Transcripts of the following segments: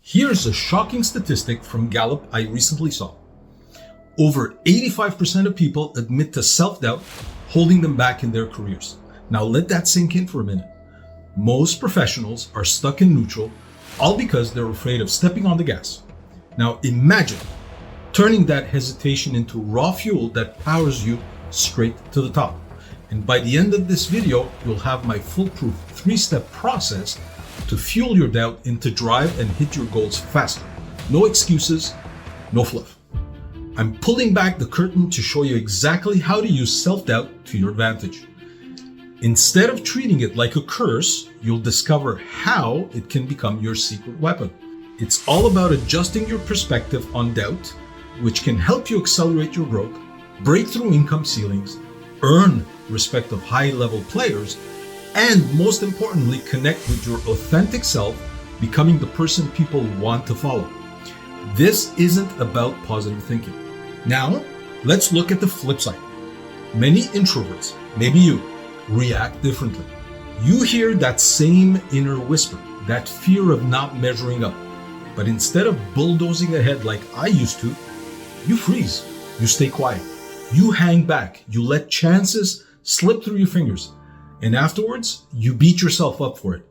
Here's a shocking statistic from Gallup I recently saw. Over 85% of people admit to self-doubt holding them back in their careers. Now let that sink in for a minute. Most professionals are stuck in neutral, all because they're afraid of stepping on the gas. Now imagine turning that hesitation into raw fuel that powers you straight to the top. And by the end of this video, you'll have my foolproof 3-step process to fuel your doubt into drive and hit your goals faster. No excuses, no fluff. I'm pulling back the curtain to show you exactly how to use self-doubt to your advantage. Instead of treating it like a curse, you'll discover how it can become your secret weapon. It's all about adjusting your perspective on doubt, which can help you accelerate your growth, break through income ceilings, earn respect of high-level players, and most importantly, connect with your authentic self, becoming the person people want to follow. This isn't about positive thinking. Now, let's look at the flip side. Many introverts, maybe you, react differently. You hear that same inner whisper, that fear of not measuring up. But instead of bulldozing ahead like I used to, you freeze, you stay quiet, you hang back, you let chances slip through your fingers. And afterwards, you beat yourself up for it.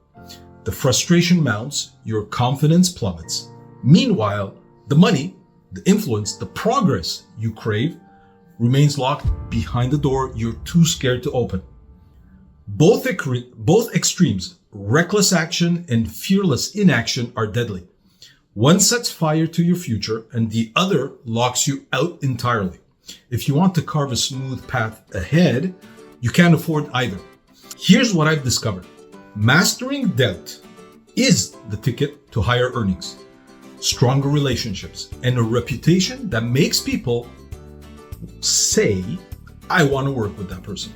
The frustration mounts, your confidence plummets. Meanwhile, the money, the influence, the progress you crave remains locked behind the door you're too scared to open. Both extremes, reckless action and fearless inaction, are deadly. One sets fire to your future and the other locks you out entirely. If you want to carve a smooth path ahead, you can't afford either. Here's what I've discovered. Mastering doubt is the ticket to higher earnings, stronger relationships, and a reputation that makes people say, I want to work with that person.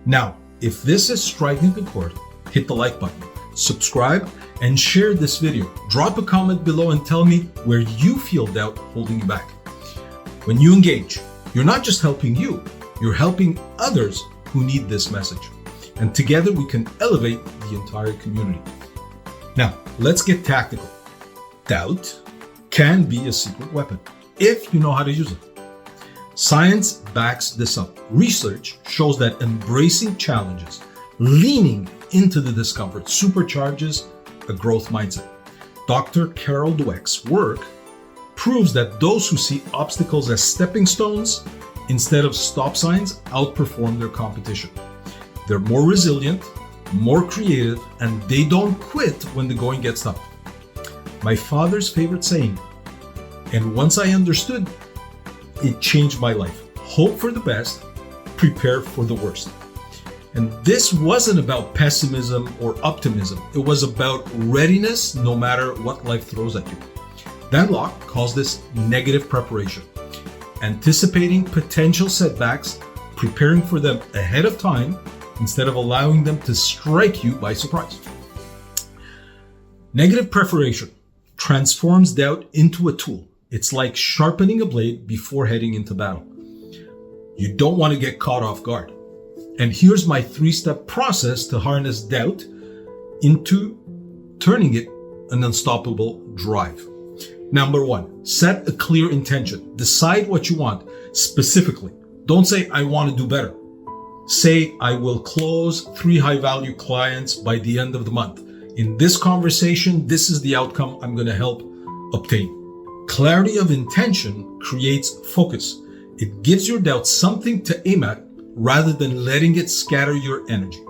Now, if this is striking a chord, hit the like button, subscribe, and share this video. Drop a comment below and tell me where you feel doubt holding you back. When you engage, you're not just helping you, you're helping others who need this message. And together we can elevate the entire community. Now, let's get tactical. Doubt can be a secret weapon if you know how to use it. Science backs this up. Research shows that embracing challenges, leaning into the discomfort, supercharges a growth mindset. Dr. Carol Dweck's work proves that those who see obstacles as stepping stones instead of stop signs outperform their competition. They're more resilient, more creative, and they don't quit when the going gets tough. My father's favorite saying, and once I understood, it changed my life. Hope for the best, prepare for the worst. And this wasn't about pessimism or optimism. It was about readiness no matter what life throws at you. Dan Lok calls this negative preparation. Anticipating potential setbacks, preparing for them ahead of time, instead of allowing them to strike you by surprise. Negative preparation transforms doubt into a tool. It's like sharpening a blade before heading into battle. You don't want to get caught off guard. And here's my 3-step process to harness doubt into turning it an unstoppable drive. Number 1, set a clear intention. Decide what you want specifically. Don't say, I want to do better. Say, I will close 3 high-value clients by the end of the month. In this conversation, this is the outcome I'm going to help obtain. Clarity of intention creates focus. It gives your doubt something to aim at rather than letting it scatter your energy.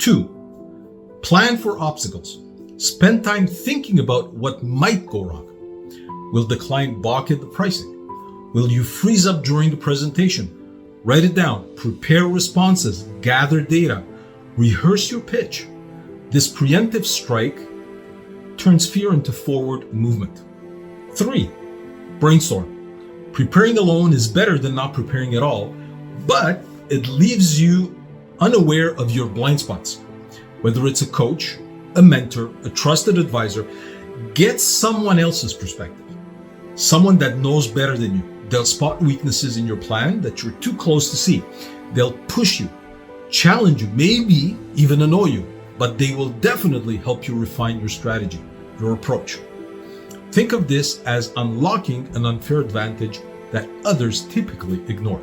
2, plan for obstacles. Spend time thinking about what might go wrong. Will the client balk at the pricing? Will you freeze up during the presentation? Write it down, prepare responses, gather data, rehearse your pitch. This preemptive strike turns fear into forward movement. 3, brainstorm. Preparing alone is better than not preparing at all, but it leaves you unaware of your blind spots. Whether it's a coach, a mentor, a trusted advisor, get someone else's perspective. Someone that knows better than you. They'll spot weaknesses in your plan that you're too close to see. They'll push you, challenge you, maybe even annoy you, but they will definitely help you refine your strategy, your approach. Think of this as unlocking an unfair advantage that others typically ignore.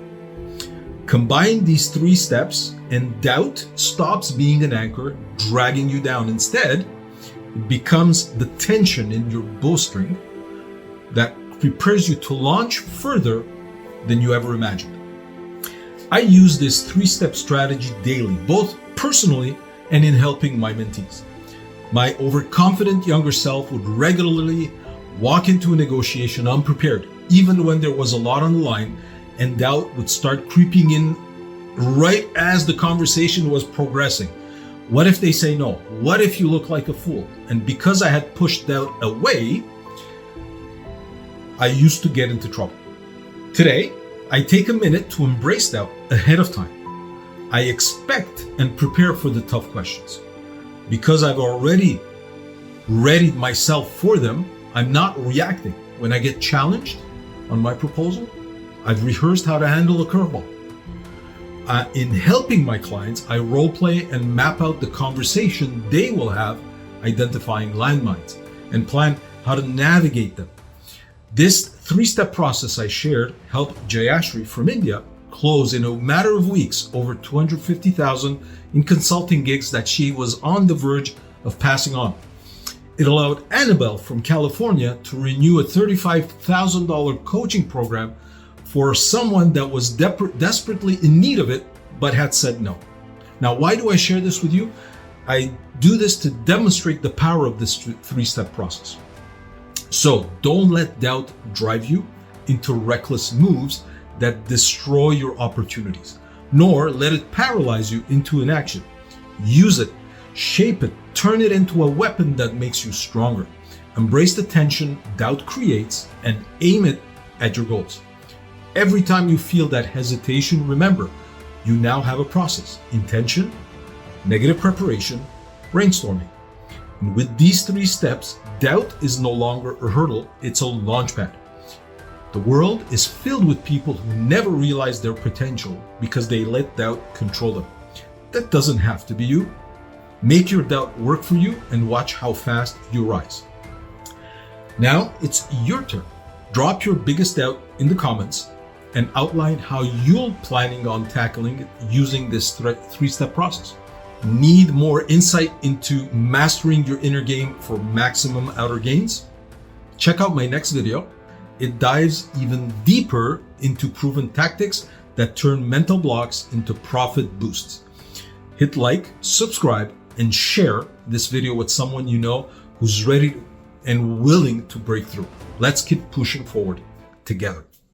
Combine these 3 steps and doubt stops being an anchor dragging you down. Instead, it becomes the tension in your bowstring that prepares you to launch further than you ever imagined. I use this 3-step strategy daily, both personally and in helping my mentees. My overconfident younger self would regularly walk into a negotiation unprepared, even when there was a lot on the line, and doubt would start creeping in right as the conversation was progressing. What if they say no? What if you look like a fool? And because I had pushed doubt away, I used to get into trouble. Today, I take a minute to embrace doubt ahead of time. I expect and prepare for the tough questions. Because I've already readied myself for them, I'm not reacting. When I get challenged on my proposal, I've rehearsed how to handle a curveball. In helping my clients, I role play and map out the conversation they will have, identifying landmines, and plan how to navigate them. This 3-step process I shared helped 𝗪𝗪𝗂 from India close in a matter of weeks over $250,000 in consulting gigs that she was on the verge of passing on. It allowed Annabelle from California to renew a $35,000 coaching program for someone that was desperately in need of it, but had said no. Now, why do I share this with you? I do this to demonstrate the power of this 3-step process. So don't let doubt drive you into reckless moves that destroy your opportunities, nor let it paralyze you into inaction. Use it, shape it, turn it into a weapon that makes you stronger. Embrace the tension doubt creates and aim it at your goals. Every time you feel that hesitation, remember, you now have a process: intention, negative preparation, brainstorming. And with these 3 steps, doubt is no longer a hurdle, it's a launchpad. The world is filled with people who never realize their potential because they let doubt control them. That doesn't have to be you. Make your doubt work for you and watch how fast you rise. Now it's your turn. Drop your biggest doubt in the comments and outline how you're planning on tackling it using this 3-step process. Need more insight into mastering your inner game for maximum outer gains? Check out my next video. It dives even deeper into proven tactics that turn mental blocks into profit boosts. Hit like, subscribe, and share this video with someone you know who's ready and willing to break through. Let's keep pushing forward together.